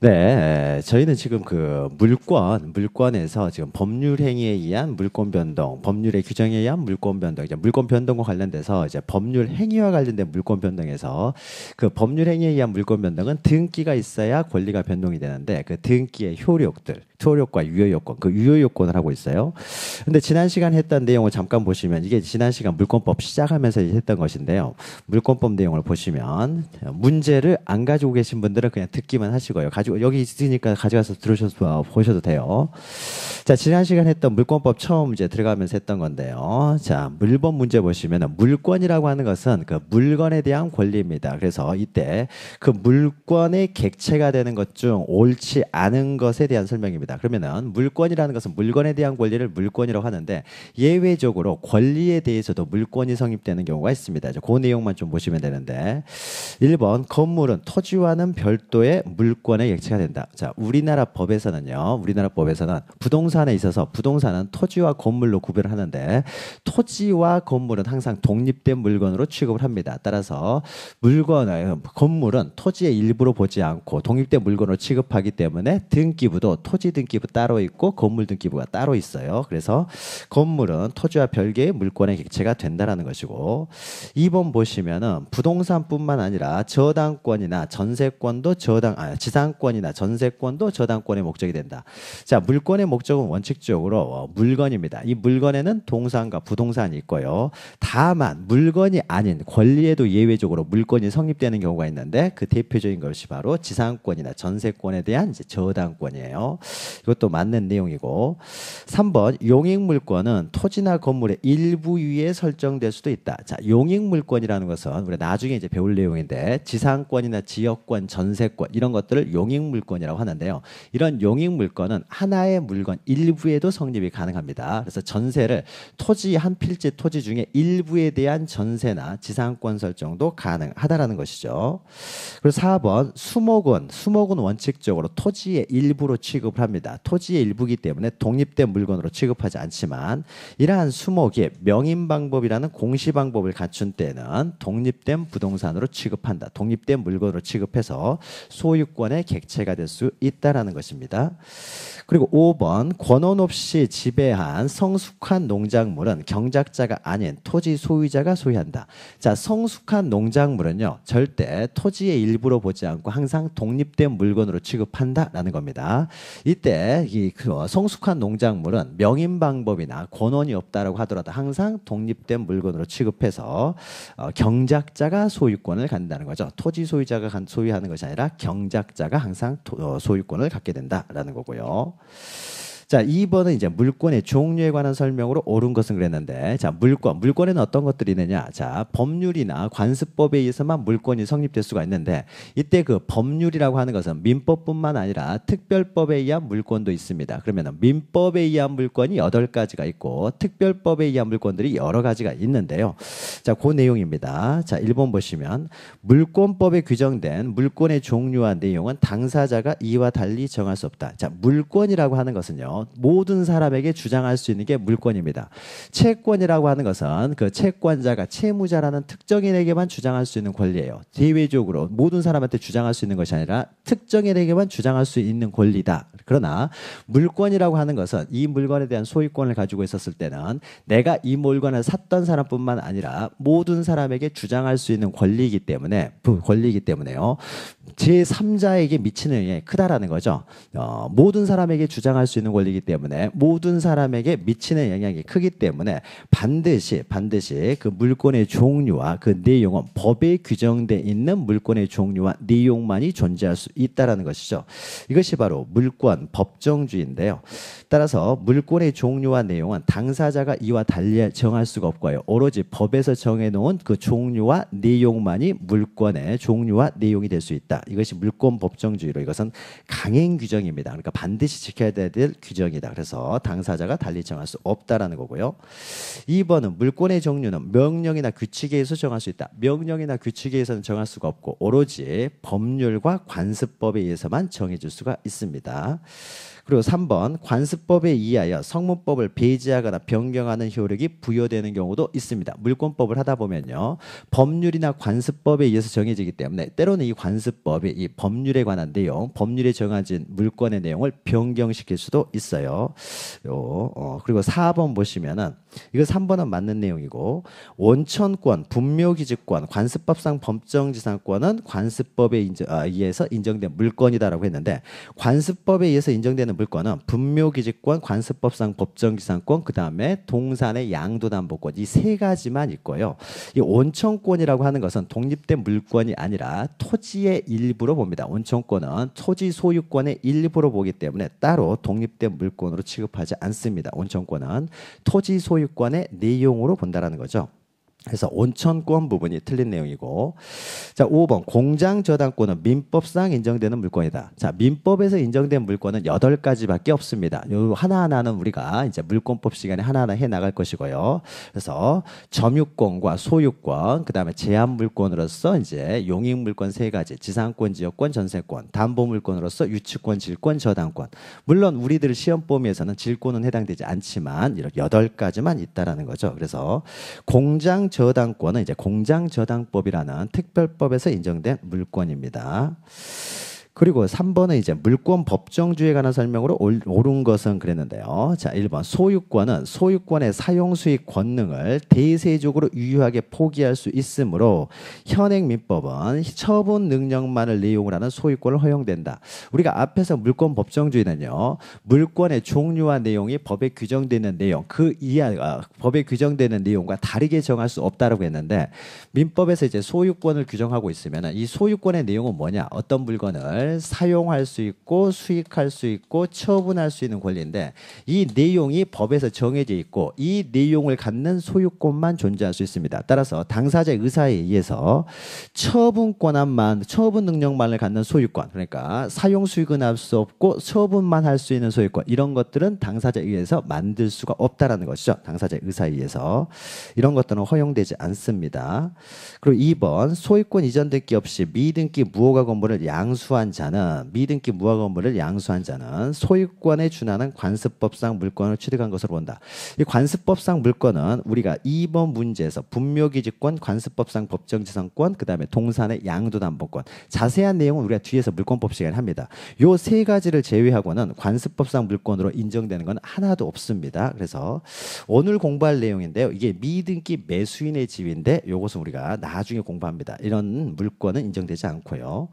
네, 저희는 지금 그 물권에서 지금 법률 행위에 의한 물권 변동, 법률의 규정에 의한 물권 변동, 이제 물권 변동과 관련돼서 이제 법률 행위와 관련된 물권 변동에서 그 법률 행위에 의한 물권 변동은 등기가 있어야 권리가 변동이 되는데 그 등기의 효력과 유효 요건, 그 유효 요건을 하고 있어요. 근데 지난 시간 했던 내용을 잠깐 보시면 이게 지난 시간 물권법 시작하면서 했던 것인데요. 물권법 내용을 보시면 문제를 안 가지고 계신 분들은 그냥 듣기만 하시고요. 가지고 여기 있으니까 가져가서 들으셔서 보셔도 돼요. 자, 지난 시간 했던 물권법 처음 이제 들어가면서 했던 건데요. 자, 물번 문제 보시면 물권이라고 하는 것은 그 물건에 대한 권리입니다. 그래서 이때 그 물권의 객체가 되는 것 중 옳지 않은 것에 대한 설명입니다. 그러면은 물권이라는 것은 물건에 대한 권리를 물권이라고 하는데 예외적으로 권리에 대해서도 물권이 성립되는 경우가 있습니다. 이제 그 내용만 좀 보시면 되는데 1번 건물은 토지와는 별도의 물권의 객체가 된다. 자, 우리나라 법에서는 부동산에 있어서 부동산은 토지와 건물로 구별을 하는데 토지와 건물은 항상 독립된 물건으로 취급을 합니다. 따라서 건물은 토지의 일부로 보지 않고 독립된 물건으로 취급하기 때문에 등기부도 토지 등기부 따로 있고 건물 등기부가 따로 있어요. 그래서 건물은 토지와 별개의 물권의 객체가 된다라는 것이고 2번 보시면은 부동산뿐만 아니라 저당권이나 전세권도 지상권이나 전세권도 저당권의 목적이 된다. 자, 물권의 목적은 원칙적으로 물건입니다. 이 물건에는 동산과 부동산이 있고요. 다만 물건이 아닌 권리에도 예외적으로 물권이 성립되는 경우가 있는데 그 대표적인 것이 바로 지상권이나 전세권에 대한 이제 저당권이에요. 이것도 맞는 내용이고 3번 용익물권은 토지나 건물의 일부 위에 설정될 수도 있다. 자, 용익물권이라는 것은 우리 나중에 이제 배울 내용인데 지상권이나 지역권, 전세권 이런 것들을 용익물권이라고 하는데요. 이런 용익물권은 하나의 물건 일부에도 성립이 가능합니다. 그래서 전세를 토지 한 필지 토지 중에 일부에 대한 전세나 지상권 설정도 가능하다라는 것이죠. 그리고 4번 수목은 원칙적으로 토지의 일부로 취급을 합니다. 토지의 일부이기 때문에 독립된 물건으로 취급하지 않지만 이러한 수목이 명인 방법이라는 공시 방법을 갖춘 때는 독립된 부동산으로 취급한다. 독립된 물건으로 취급해서 소유권의 객체가 될 수 있다라는 것입니다. 그리고 5번 권한 없이 지배한 성숙한 농작물은 경작자가 아닌 토지 소유자가 소유한다. 자, 성숙한 농작물은요 절대 토지의 일부로 보지 않고 항상 독립된 물건으로 취급한다라는 겁니다. 이때 성숙한 농작물은 명인 방법이나 권한이 없다라고 하더라도 항상 독립된 물건으로 취급해서 경작자가 소유권을 갖는다는 거죠. 토지 소유자가 소유하는 것이 아니라 경작자가 항상 소유권을 갖게 된다라는 거고요. 자, 2번은 이제 물권의 종류에 관한 설명으로 옳은 것은 그랬는데, 자, 물권에는 어떤 것들이 있느냐? 자, 법률이나 관습법에 의해서만 물권이 성립될 수가 있는데, 이때 그 법률이라고 하는 것은 민법뿐만 아니라 특별법에 의한 물권도 있습니다. 그러면 민법에 의한 물권이 8가지가 있고, 특별법에 의한 물권들이 여러 가지가 있는데요. 자, 그 내용입니다. 자, 1번 보시면, 물권법에 규정된 물권의 종류와 내용은 당사자가 이와 달리 정할 수 없다. 자, 물권이라고 하는 것은요, 모든 사람에게 주장할 수 있는 게 물권입니다. 채권이라고 하는 것은 그 채권자가 채무자라는 특정인에게만 주장할 수 있는 권리예요. 대외적으로 모든 사람한테 주장할 수 있는 것이 아니라 특정인에게만 주장할 수 있는 권리다. 그러나 물권이라고 하는 것은 이 물건에 대한 소유권을 가지고 있었을 때는 내가 이 물건을 샀던 사람뿐만 아니라 모든 사람에게 주장할 수 있는 권리이기 때문에요. 제3자에게 미치는 영향이 크다라는 거죠. 모든 사람에게 주장할 수 있는 권리이기 때문에 모든 사람에게 미치는 영향이 크기 때문에 반드시 그 물권의 종류와 그 내용은 법에 규정되어 있는 물권의 종류와 내용만이 존재할 수 있다라는 것이죠. 이것이 바로 물권 법정주의인데요. 따라서 물권의 종류와 내용은 당사자가 이와 달리 정할 수가 없고요. 오로지 법에서 정해놓은 그 종류와 내용만이 물권의 종류와 내용이 될 수 있다. 이것이 물권 법정주의로 이것은 강행 규정입니다. 그러니까 반드시 지켜야 될 규정이다. 그래서 당사자가 달리 정할 수 없다라는 거고요. 2번은 물권의 종류는 명령이나 규칙에 의해서 정할 수 있다. 명령이나 규칙에 의해서는 정할 수가 없고 오로지 법률과 관습법에 의해서만 정해질 수가 있습니다. 그리고 3번 관습법에 의하여 성문법을 배제하거나 변경하는 효력이 부여되는 경우도 있습니다. 물권법을 하다 보면요. 법률이나 관습법에 의해서 정해지기 때문에 때로는 이 관습법이 이 법률에 관한 내용, 법률에 정해진 물권의 내용을 변경시킬 수도 있어요. 그리고 4번 보시면은 이거 3번은 맞는 내용이고 원천권, 분묘기지권, 관습법상 법정지상권은 관습법에 의해서 인정된 물권이다라고 했는데 관습법에 의해서 인정되는 물권은 분묘기지권, 관습법상 법정지상권, 그 다음에 동산의 양도담보권 이 세 가지만 있고요. 이 원천권이라고 하는 것은 독립된 물권이 아니라 토지의 일부로 봅니다. 원천권은 토지 소유권의 일부로 보기 때문에 따로 독립된 물권으로 취급하지 않습니다. 원천권은 토지 소유권의 내용으로 본다라는 거죠. 그래서 원천권 부분이 틀린 내용이고, 자 5번 공장저당권은 민법상 인정되는 물권이다. 자 민법에서 인정된 물권은 8가지밖에 없습니다. 요 하나하나는 우리가 이제 물권법 시간에 하나하나 해 나갈 것이고요. 그래서 점유권과 소유권, 그 다음에 제한물권으로서 이제 용익물권 3가지, 지상권, 지역권, 전세권, 담보물권으로서 유치권, 질권, 저당권. 물론 우리들 시험 범위에서는 질권은 해당되지 않지만 이렇게 8가지만 있다라는 거죠. 그래서 공장저당권은 이제 공장저당법이라는 특별법에서 인정된 물권입니다. 그리고 3번은 이제 물권 법정주의에 관한 설명으로 옳은 것은 그랬는데요. 자, 1번 소유권은 소유권의 사용수익 권능을 대세적으로 유효하게 포기할 수 있으므로 현행 민법은 처분 능력만을 내용을 하는 소유권을 허용된다. 우리가 앞에서 물권 법정주의는요. 물권의 종류와 내용이 법에 규정되는 내용, 그 이하가 법에 규정되는 내용과 다르게 정할 수 없다라고 했는데 민법에서 이제 소유권을 규정하고 있으면 이 소유권의 내용은 뭐냐? 어떤 물건을 사용할 수 있고 수익할 수 있고 처분할 수 있는 권리인데 이 내용이 법에서 정해져 있고 이 내용을 갖는 소유권만 존재할 수 있습니다. 따라서 당사자의 의사에 의해서 처분 능력만을 갖는 소유권, 그러니까 사용 수익은 할 수 없고 처분만 할 수 있는 소유권, 이런 것들은 당사자에 의해서 만들 수가 없다라는 것이죠. 당사자의 의사에 의해서 이런 것들은 허용되지 않습니다. 그리고 2번 소유권 이전 등기 없이 미등기 무허가 건물을 양수한 자는 소유권에 준하는 관습법상 물권을 취득한 것으로 본다. 이 관습법상 물권은 우리가 2번 문제에서 분묘기지권, 관습법상 법정지상권, 그 다음에 동산의 양도담보권, 자세한 내용은 우리가 뒤에서 물권법 시간에 합니다. 요 3가지를 제외하고는 관습법상 물권으로 인정되는 건 하나도 없습니다. 그래서 오늘 공부할 내용인데요. 이게 미등기 매수인의 지위인데 요것은 우리가 나중에 공부합니다. 이런 물권은 인정되지 않고요.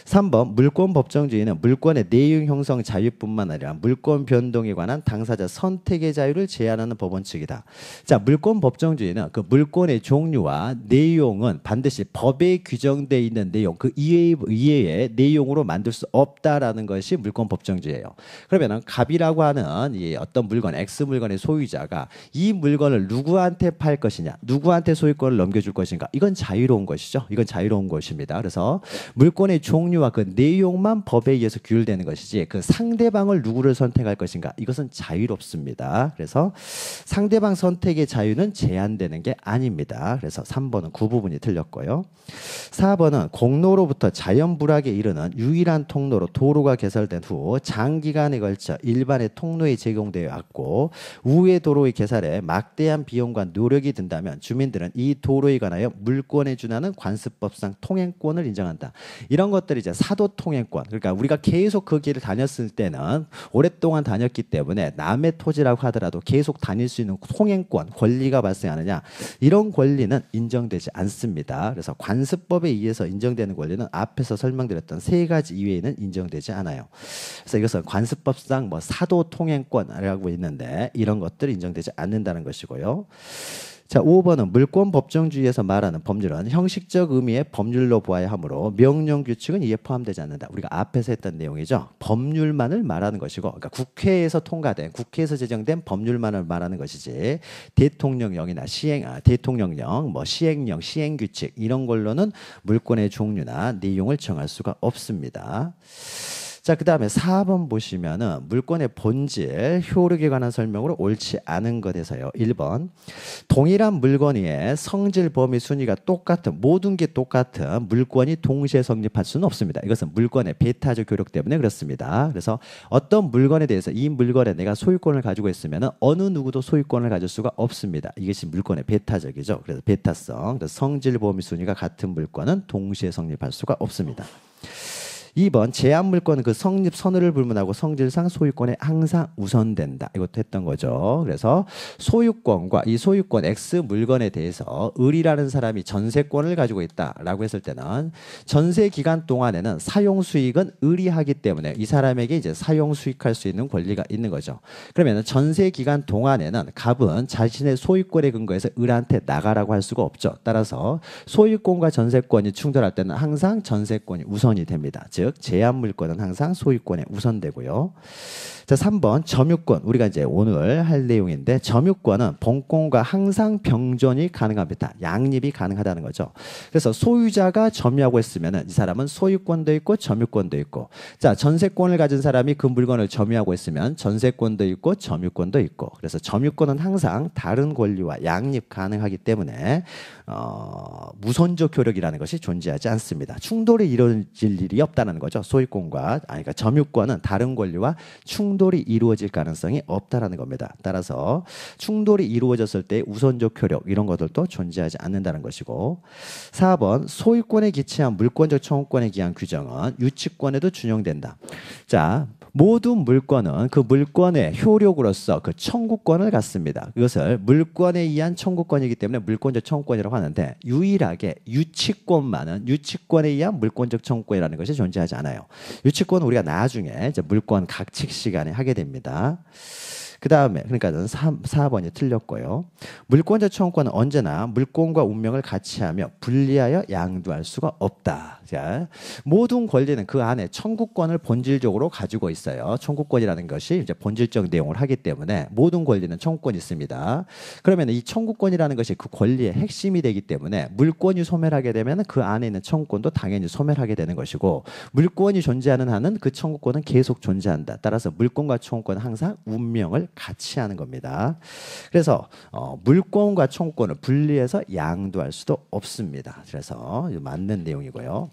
3번 물권 법정주의는 물권의 내용 형성 자유뿐만 아니라 물권 변동에 관한 당사자 선택의 자유를 제한하는 법원 측이다. 자, 물권 법정주의는 그 물권의 종류와 내용은 반드시 법에 규정되어 있는 내용, 그 이외의 내용으로 만들 수 없다라는 것이 물권 법정주의예요. 그러면은 갑이라고 하는 이 어떤 물건, X 물건의 소유자가 이 물건을 누구한테 팔 것이냐, 누구한테 소유권을 넘겨줄 것인가, 이건 자유로운 것이죠. 이건 자유로운 것입니다. 그래서 물권의 종류와 그 내용만 법에 의해서 규율되는 것이지 그 상대방을 누구를 선택할 것인가, 이것은 자유롭습니다. 그래서 상대방 선택의 자유는 제한되는 게 아닙니다. 그래서 3번은 그 부분이 틀렸고요. 4번은 공로로부터 자연불악에 이르는 유일한 통로로 도로가 개설된 후 장기간에 걸쳐 일반의 통로에 제공되어 왔고 우회 도로의 개설에 막대한 비용과 노력이 든다면 주민들은 이 도로에 관하여 물권에 준하는 관습법상 통행권을 인정한다. 이런 것들이 이제 사도 통행권, 그러니까 우리가 계속 그 길을 다녔을 때는 오랫동안 다녔기 때문에 남의 토지라고 하더라도 계속 다닐 수 있는 통행권, 권리가 발생하느냐, 이런 권리는 인정되지 않습니다. 그래서 관습법에 의해서 인정되는 권리는 앞에서 설명드렸던 3가지 이외에는 인정되지 않아요. 그래서 이것은 관습법상 뭐 사도 통행권이라고 있는데 이런 것들이 인정되지 않는다는 것이고요. 자, 5번은 물권 법정주의에서 말하는 법률은 형식적 의미의 법률로 보아야 하므로 명령 규칙은 이에 포함되지 않는다. 우리가 앞에서 했던 내용이죠. 법률만을 말하는 것이고, 그러니까 국회에서 통과된, 국회에서 제정된 법률만을 말하는 것이지 대통령령이나 대통령령, 뭐 시행령, 시행규칙 이런 걸로는 물권의 종류나 내용을 정할 수가 없습니다. 자, 그다음에 4번 보시면은 물권의 본질, 효력에 관한 설명으로 옳지 않은 것에서요. 1번. 동일한 물건 위에 성질, 범위, 순위가 똑같은 모든 게 똑같은 물권이 동시에 성립할 수는 없습니다. 이것은 물권의 배타적 효력 때문에 그렇습니다. 그래서 어떤 물건에 대해서 이 물건에 내가 소유권을 가지고 있으면은 어느 누구도 소유권을 가질 수가 없습니다. 이것이 물권의 배타적이죠. 그래서 배타성. 그래서 성질, 범위, 순위가 같은 물권은 동시에 성립할 수가 없습니다. 2번 제한 물권은 그 성립 선언을 불문하고 성질상 소유권에 항상 우선된다. 이것도 했던 거죠. 그래서 소유권과 이 소유권 X 물건에 대해서 을이라는 사람이 전세권을 가지고 있다라고 했을 때는 전세 기간 동안에는 사용 수익은 을이 하기 때문에 이 사람에게 이제 사용 수익할 수 있는 권리가 있는 거죠. 그러면 전세 기간 동안에는 갑은 자신의 소유권에 근거해서 을한테 나가라고 할 수가 없죠. 따라서 소유권과 전세권이 충돌할 때는 항상 전세권이 우선이 됩니다. 즉 제한 물권은 항상 소유권에 우선되고요. 자, 3번 점유권. 우리가 이제 오늘 할 내용인데 점유권은 본권과 항상 병존이 가능합니다. 양립이 가능하다는 거죠. 그래서 소유자가 점유하고 있으면 이 사람은 소유권도 있고 점유권도 있고, 자, 전세권을 가진 사람이 그 물건을 점유하고 있으면 전세권도 있고 점유권도 있고, 그래서 점유권은 항상 다른 권리와 양립 가능하기 때문에 무선적 효력이라는 것이 존재하지 않습니다. 충돌이 이루어질 일이 없다는 거죠. 소유권과 그러니까 점유권은 다른 권리와 충돌이 이루어질 가능성이 없다라는 겁니다. 따라서 충돌이 이루어졌을 때 우선적 효력 이런 것들도 존재하지 않는다는 것이고, 4번 소유권에 기치한 물권적 청구권에 기한 규정은 유치권에도 준용된다. 자, 모든 물권은 그 물권의 효력으로서 그 청구권을 갖습니다. 이것을 물권에 의한 청구권이기 때문에 물권적 청구권이라고 하는데, 유일하게 유치권만은 유치권에 의한 물권적 청구권이라는 것이 존재하지 않아요. 유치권은 우리가 나중에 이제 물권 각칙 시간에 하게 됩니다. 그 다음에 그러니까 4번이 틀렸고요. 물권적 청구권은 언제나 물권과 운명을 같이 하며 분리하여 양도할 수가 없다. 자, 모든 권리는 그 안에 청구권을 본질적으로 가지고 있어요. 청구권이라는 것이 이제 본질적 내용을 하기 때문에 모든 권리는 청구권이 있습니다. 그러면 이 청구권이라는 것이 그 권리의 핵심이 되기 때문에 물권이 소멸하게 되면 그 안에 있는 청구권도 당연히 소멸하게 되는 것이고, 물권이 존재하는 한은 그 청구권은 계속 존재한다. 따라서 물권과 청구권은 항상 운명을 같이 하는 겁니다. 그래서 물권과 청구권을 분리해서 양도할 수도 없습니다. 그래서 맞는 내용이고요.